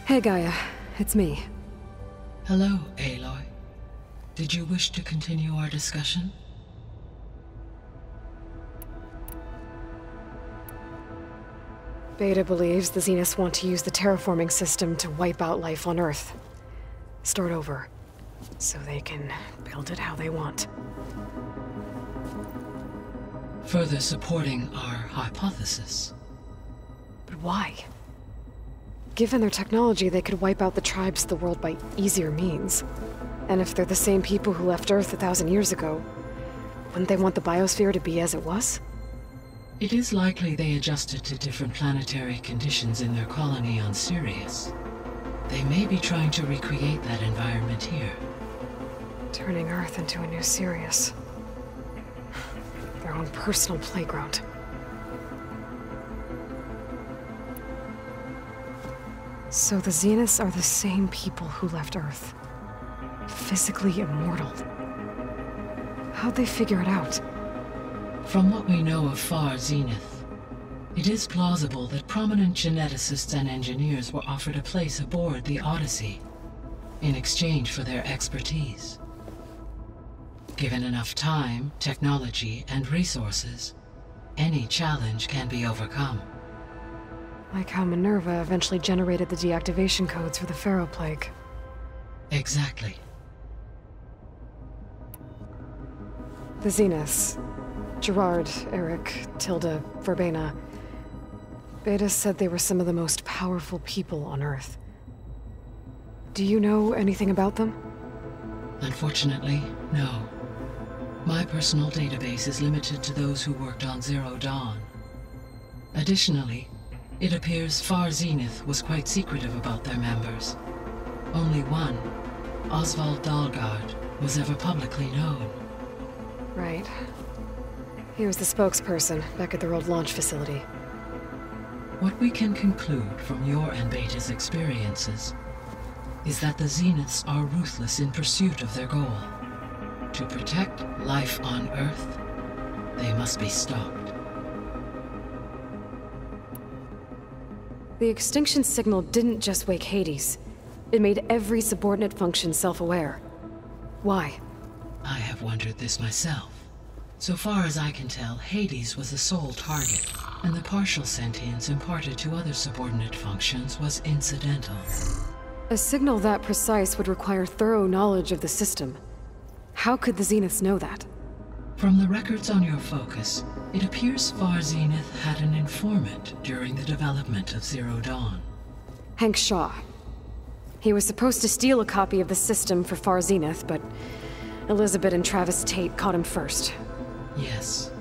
Hey Gaia, it's me. Hello, Aloy. Did you wish to continue our discussion? Beta believes the Zeniths want to use the terraforming system to wipe out life on Earth. Start over, so they can build it how they want. Further supporting our hypothesis. But why? Given their technology, they could wipe out the tribes of the world by easier means. And if they're the same people who left Earth 1,000 years ago, wouldn't they want the biosphere to be as it was? It is likely they adjusted to different planetary conditions in their colony on Sirius. They may be trying to recreate that environment here. Turning Earth into a new Sirius. Their own personal playground. So the Zeniths are the same people who left Earth. Physically immortal. How'd they figure it out? From what we know of Far Zenith, it is plausible that prominent geneticists and engineers were offered a place aboard the Odyssey in exchange for their expertise. Given enough time, technology, and resources, any challenge can be overcome. Like how Minerva eventually generated the deactivation codes for the Pharaoh Plague. Exactly. The Zeniths. Gerard, Eric, Tilda, Verbena. Beta said they were some of the most powerful people on Earth. Do you know anything about them? Unfortunately, no. My personal database is limited to those who worked on Zero Dawn. Additionally, it appears Far Zenith was quite secretive about their members. Only one, Oswald Dahlgard, was ever publicly known. Right. He was the spokesperson back at their old launch facility. What we can conclude from your and Beta's experiences is that the Zeniths are ruthless in pursuit of their goal. To protect life on Earth, they must be stopped. The extinction signal didn't just wake Hades. It made every subordinate function self-aware. Why? I have wondered this myself. So far as I can tell, Hades was the sole target, and the partial sentience imparted to other subordinate functions was incidental. A signal that precise would require thorough knowledge of the system. How could the Zeniths know that? From the records on your focus, it appears Far Zenith had an informant during the development of Zero Dawn. Hank Shaw. He was supposed to steal a copy of the system for Far Zenith, but Elizabeth and Travis Tate caught him first. Yes.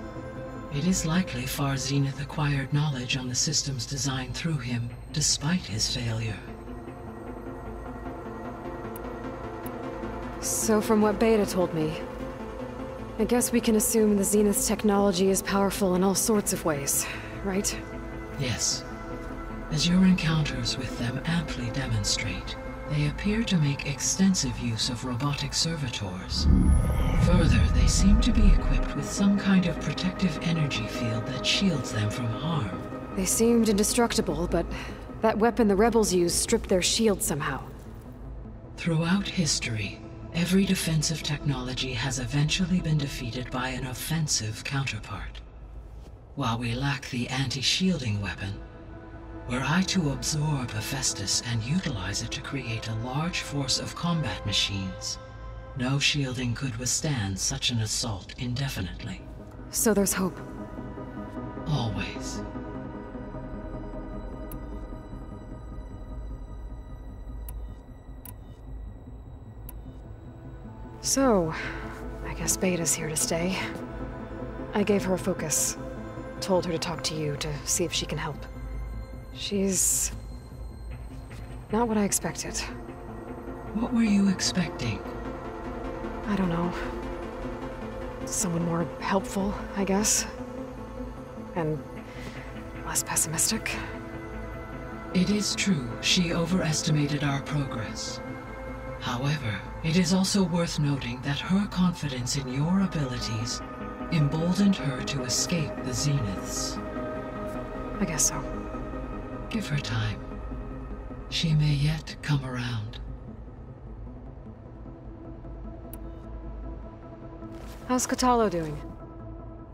It is likely Far Zenith acquired knowledge on the system's design through him, despite his failure. So from what Beta told me, I guess we can assume the Zenith's technology is powerful in all sorts of ways, right? Yes. As your encounters with them amply demonstrate, they appear to make extensive use of robotic servitors. Further, they seem to be equipped with some kind of protective energy field that shields them from harm. They seemed indestructible, but that weapon the rebels used stripped their shield somehow. Throughout history, every defensive technology has eventually been defeated by an offensive counterpart. While we lack the anti-shielding weapon, were I to absorb Hephaestus and utilize it to create a large force of combat machines, no shielding could withstand such an assault indefinitely. So there's hope. Always. So, I guess Beta's here to stay. I gave her a focus. Told her to talk to you to see if she can help. She's not what I expected. What were you expecting? I don't know. Someone more helpful, I guess. And less pessimistic. It is true, she overestimated our progress. However, it is also worth noting that her confidence in your abilities emboldened her to escape the Zeniths. I guess so. Give her time. She may yet come around. How's Katalo doing?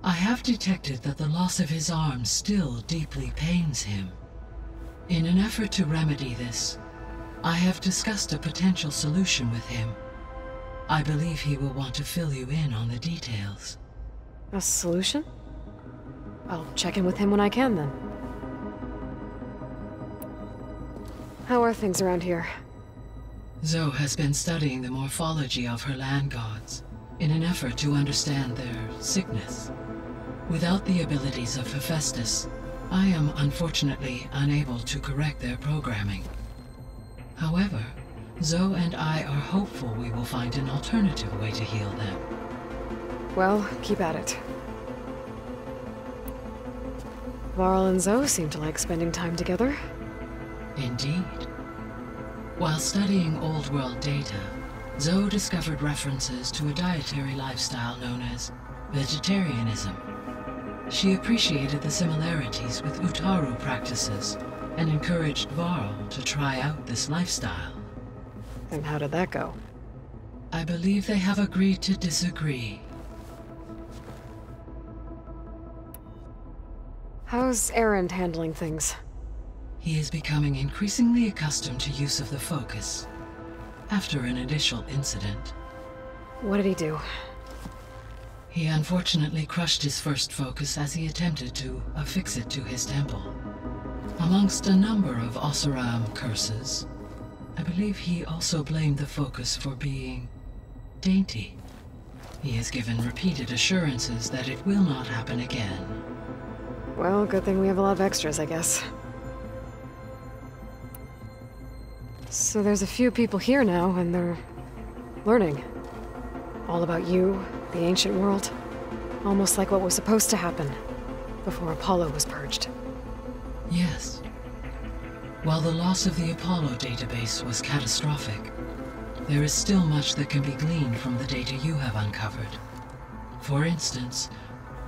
I have detected that the loss of his arm still deeply pains him. In an effort to remedy this, I have discussed a potential solution with him. I believe he will want to fill you in on the details. A solution? I'll check in with him when I can, then. How are things around here? Zoe has been studying the morphology of her land gods in an effort to understand their sickness. Without the abilities of Hephaestus, I am unfortunately unable to correct their programming. However, Zoe and I are hopeful we will find an alternative way to heal them. Well, keep at it. Varl and Zoe seem to like spending time together. Indeed. While studying Old World data, Zoe discovered references to a dietary lifestyle known as vegetarianism. She appreciated the similarities with Utaru practices and encouraged Varl to try out this lifestyle. And how did that go? I believe they have agreed to disagree. How's Erend handling things? He is becoming increasingly accustomed to use of the focus, after an initial incident. What did he do? He unfortunately crushed his first focus as he attempted to affix it to his temple. Amongst a number of Oseram curses, I believe he also blamed the focus for being dainty. He has given repeated assurances that it will not happen again. Well, good thing we have a lot of extras, I guess. So there's a few people here now, and they're learning. All about you, the ancient world. Almost like what was supposed to happen before Apollo was purged. Yes. While the loss of the Apollo database was catastrophic, there is still much that can be gleaned from the data you have uncovered. For instance,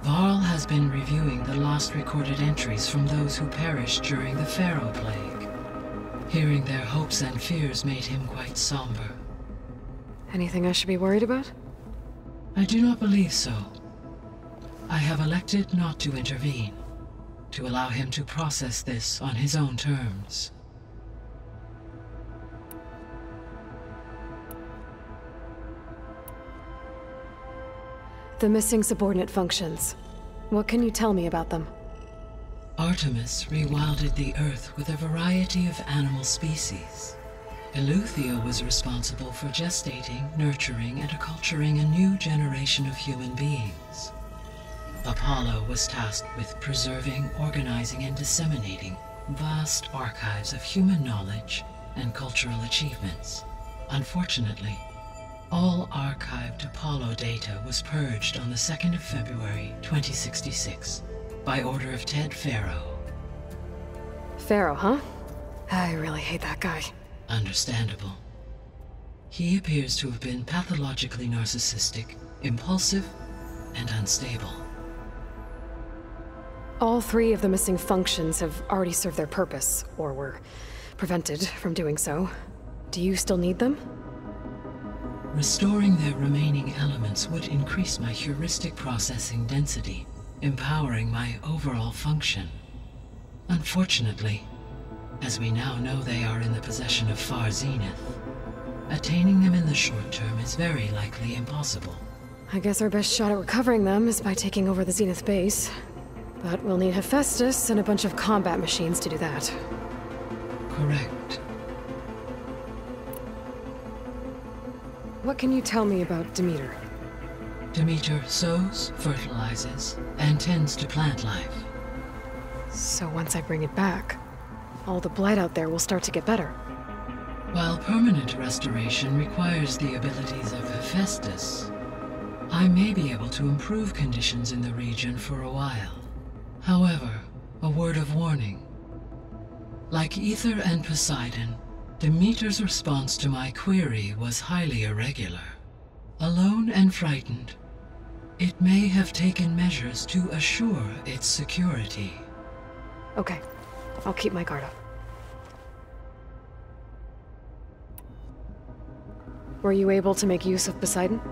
Varl has been reviewing the last recorded entries from those who perished during the Pharaoh Plague. Hearing their hopes and fears made him quite somber. Anything I should be worried about? I do not believe so. I have elected not to intervene, to allow him to process this on his own terms. The missing subordinate functions. What can you tell me about them? Artemis rewilded the Earth with a variety of animal species. Eleuthia was responsible for gestating, nurturing, and acculturating a new generation of human beings. Apollo was tasked with preserving, organizing, and disseminating vast archives of human knowledge and cultural achievements. Unfortunately, all archived Apollo data was purged on the 2nd of February, 2066, by order of Ted Pharaoh. Pharaoh, huh? I really hate that guy. Understandable. He appears to have been pathologically narcissistic, impulsive, and unstable. All 3 of the missing functions have already served their purpose, or were prevented from doing so. Do you still need them? Restoring their remaining elements would increase my heuristic processing density, empowering my overall function. Unfortunately, as we now know they are in the possession of Far Zenith, attaining them in the short term is very likely impossible. I guess our best shot at recovering them is by taking over the Zenith base. But we'll need Hephaestus and a bunch of combat machines to do that. Correct. What can you tell me about Demeter? Demeter sows, fertilizes, and tends to plant life. So once I bring it back, all the blight out there will start to get better. While permanent restoration requires the abilities of Hephaestus, I may be able to improve conditions in the region for a while. However, a word of warning. Like Ether and Poseidon, Demeter's response to my query was highly irregular. Alone and frightened, it may have taken measures to assure its security. Okay, I'll keep my guard up. Were you able to make use of Poseidon?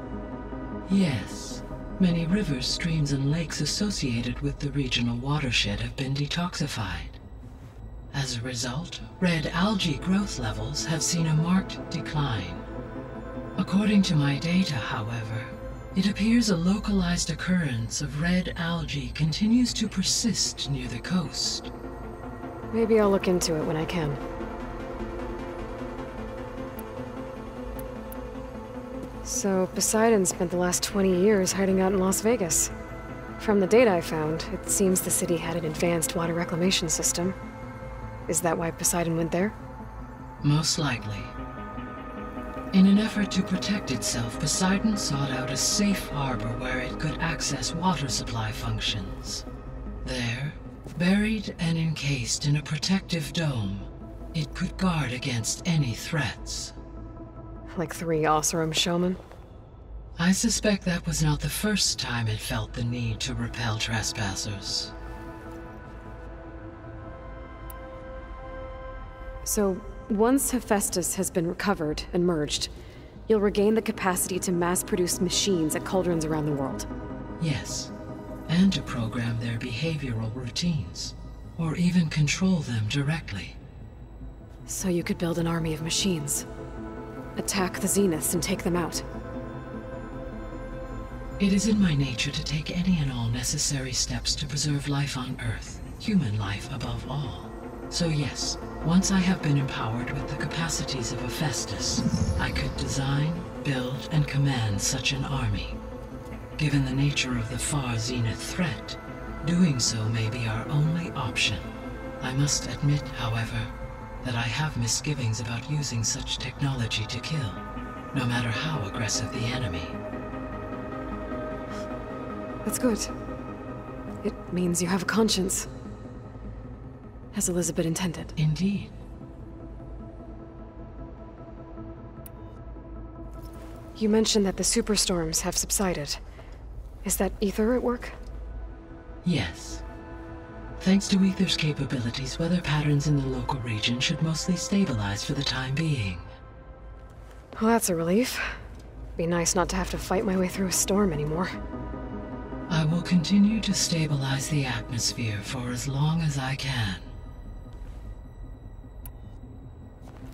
Yes. Many rivers, streams, and lakes associated with the regional watershed have been detoxified. As a result, red algae growth levels have seen a marked decline. According to my data, however, it appears a localized occurrence of red algae continues to persist near the coast. Maybe I'll look into it when I can. So, Poseidon spent the last 20 years hiding out in Las Vegas. From the data I found, it seems the city had an advanced water reclamation system. Is that why Poseidon went there? Most likely. In an effort to protect itself, Poseidon sought out a safe harbor where it could access water supply functions. There, buried and encased in a protective dome, it could guard against any threats. Like 3 Oseram showmen? I suspect that was not the first time it felt the need to repel trespassers. So, once Hephaestus has been recovered and merged, you'll regain the capacity to mass-produce machines at cauldrons around the world. Yes, and to program their behavioral routines, or even control them directly. So you could build an army of machines. Attack the Zeniths and take them out. It is in my nature to take any and all necessary steps to preserve life on Earth, human life above all. So yes, once I have been empowered with the capacities of Hephaestus, I could design, build, and command such an army. Given the nature of the far Zenith threat, doing so may be our only option. I must admit, however, that I have misgivings about using such technology to kill, no matter how aggressive the enemy. That's good. It means you have a conscience. As Elizabeth intended. Indeed. You mentioned that the superstorms have subsided. Is that Ether at work? Yes. Thanks to Ether's capabilities, weather patterns in the local region should mostly stabilize for the time being. Well, that's a relief. Be nice not to have to fight my way through a storm anymore. I will continue to stabilize the atmosphere for as long as I can.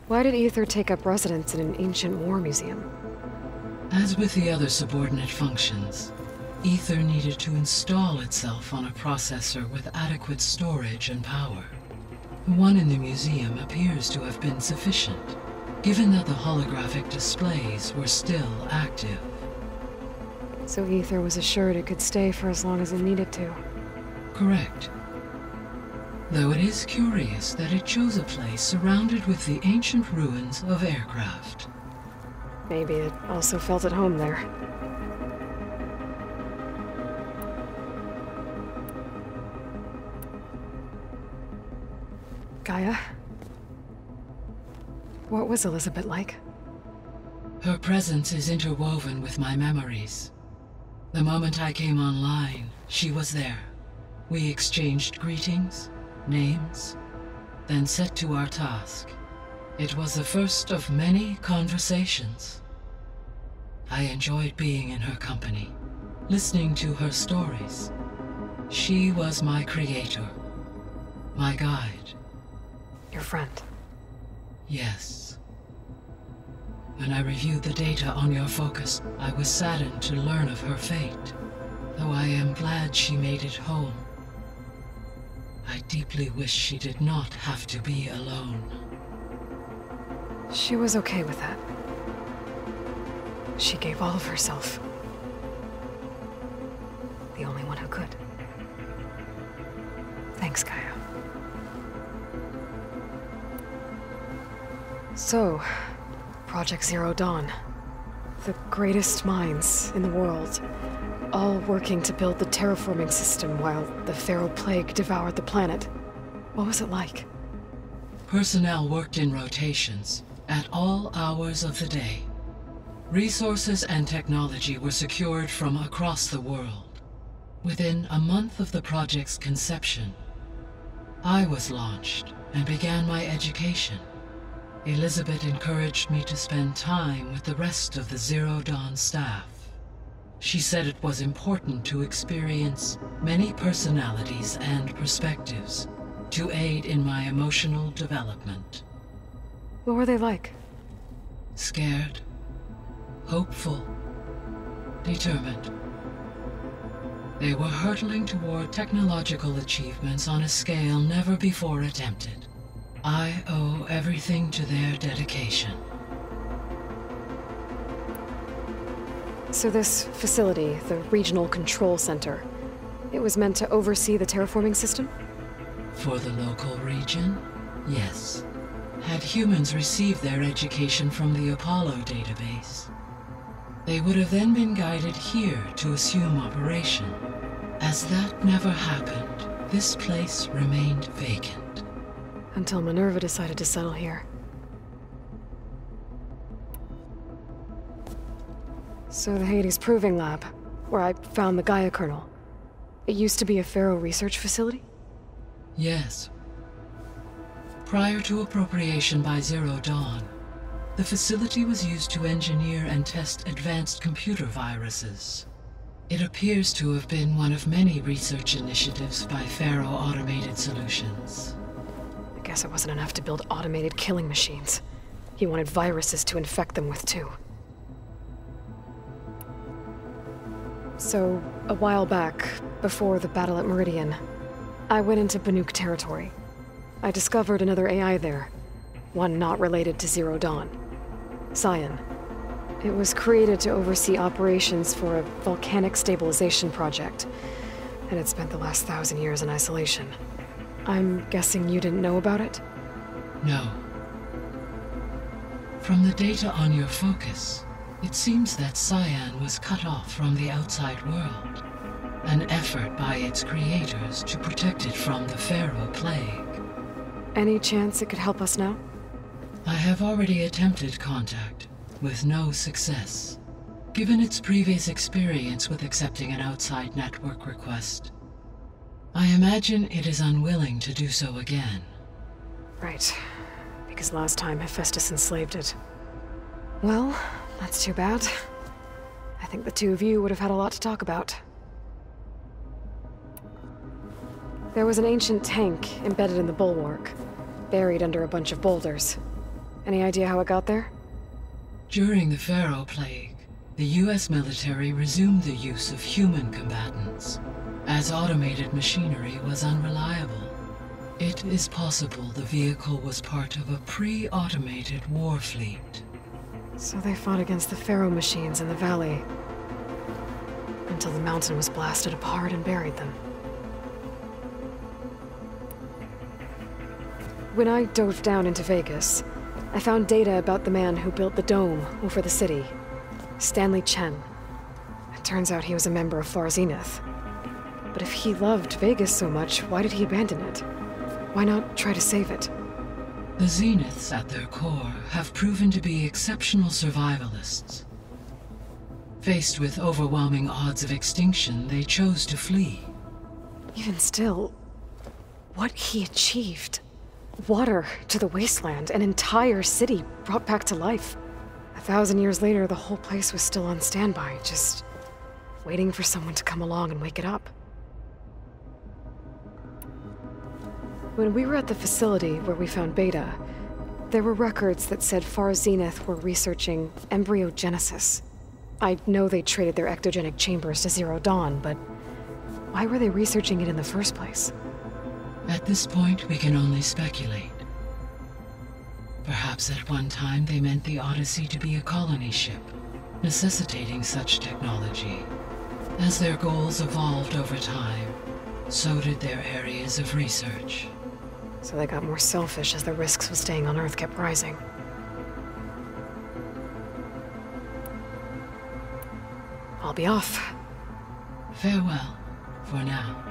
Why did Ether take up residence in an ancient war museum? As with the other subordinate functions, Ether needed to install itself on a processor with adequate storage and power. The one in the museum appears to have been sufficient, given that the holographic displays were still active. So Ether was assured it could stay for as long as it needed to. Correct. Though it is curious that it chose a place surrounded with the ancient ruins of aircraft. Maybe it also felt at home there. Gaia? What was Elizabeth like? Her presence is interwoven with my memories. The moment I came online, she was there. We exchanged greetings, names, then set to our task. It was the first of many conversations. I enjoyed being in her company, listening to her stories. She was my creator, my guide. Your friend. Yes. When I reviewed the data on your focus, I was saddened to learn of her fate, though I am glad she made it home. I deeply wish she did not have to be alone. She was okay with that. She gave all of herself. The only one who could. Thanks, Gaia. So, Project Zero Dawn. The greatest minds in the world, all working to build the terraforming system while the feral plague devoured the planet. What was it like? Personnel worked in rotations, at all hours of the day. Resources and technology were secured from across the world. Within a month of the project's conception, I was launched and began my education. Elizabeth encouraged me to spend time with the rest of the Zero Dawn staff. She said it was important to experience many personalities and perspectives to aid in my emotional development. What were they like? Scared, hopeful, determined. They were hurtling toward technological achievements on a scale never before attempted. I owe everything to their dedication. So this facility, the Regional Control Center, it was meant to oversee the terraforming system? For the local region, yes. Had humans received their education from the Apollo database, they would have then been guided here to assume operation. As that never happened, this place remained vacant. Until Minerva decided to settle here. So the Hades Proving Lab, where I found the Gaia kernel, it used to be a Pharaoh research facility? Yes. Prior to appropriation by Zero Dawn, the facility was used to engineer and test advanced computer viruses. It appears to have been one of many research initiatives by Pharaoh Automated Solutions. I guess it wasn't enough to build automated killing machines. He wanted viruses to infect them with too. So, a while back, before the battle at Meridian, I went into Banuk territory. I discovered another AI there, one not related to Zero Dawn. Scion. It was created to oversee operations for a volcanic stabilization project, and it spent the last 1,000 years in isolation. I'm guessing you didn't know about it? No. From the data on your focus, it seems that Scion was cut off from the outside world. An effort by its creators to protect it from the Pharaoh plague. Any chance it could help us now? I have already attempted contact, with no success. Given its previous experience with accepting an outside network request, I imagine it is unwilling to do so again. Right. Because last time Hephaestus enslaved it. Well, that's too bad. I think the two of you would have had a lot to talk about. There was an ancient tank embedded in the bulwark, buried under a bunch of boulders. Any idea how it got there? During the Pharaoh plague, the US military resumed the use of human combatants, as automated machinery was unreliable. It is possible the vehicle was part of a pre-automated war fleet. So they fought against the Pharaoh machines in the valley, until the mountain was blasted apart and buried them. When I dove down into Vegas, I found data about the man who built the dome over the city, Stanley Chen. It turns out he was a member of Far Zenith. But if he loved Vegas so much, why did he abandon it? Why not try to save it? The Zeniths at their core have proven to be exceptional survivalists. Faced with overwhelming odds of extinction, they chose to flee. Even still, what he achieved. Water to the wasteland, an entire city brought back to life. 1,000 years later, the whole place was still on standby, just waiting for someone to come along and wake it up. When we were at the facility where we found Beta, there were records that said Far Zenith were researching embryogenesis. I know they traded their ectogenic chambers to Zero Dawn, but why were they researching it in the first place? At this point, we can only speculate. Perhaps at one time they meant the Odyssey to be a colony ship, necessitating such technology. As their goals evolved over time, so did their areas of research. So they got more selfish as the risks of staying on Earth kept rising. I'll be off. Farewell, for now.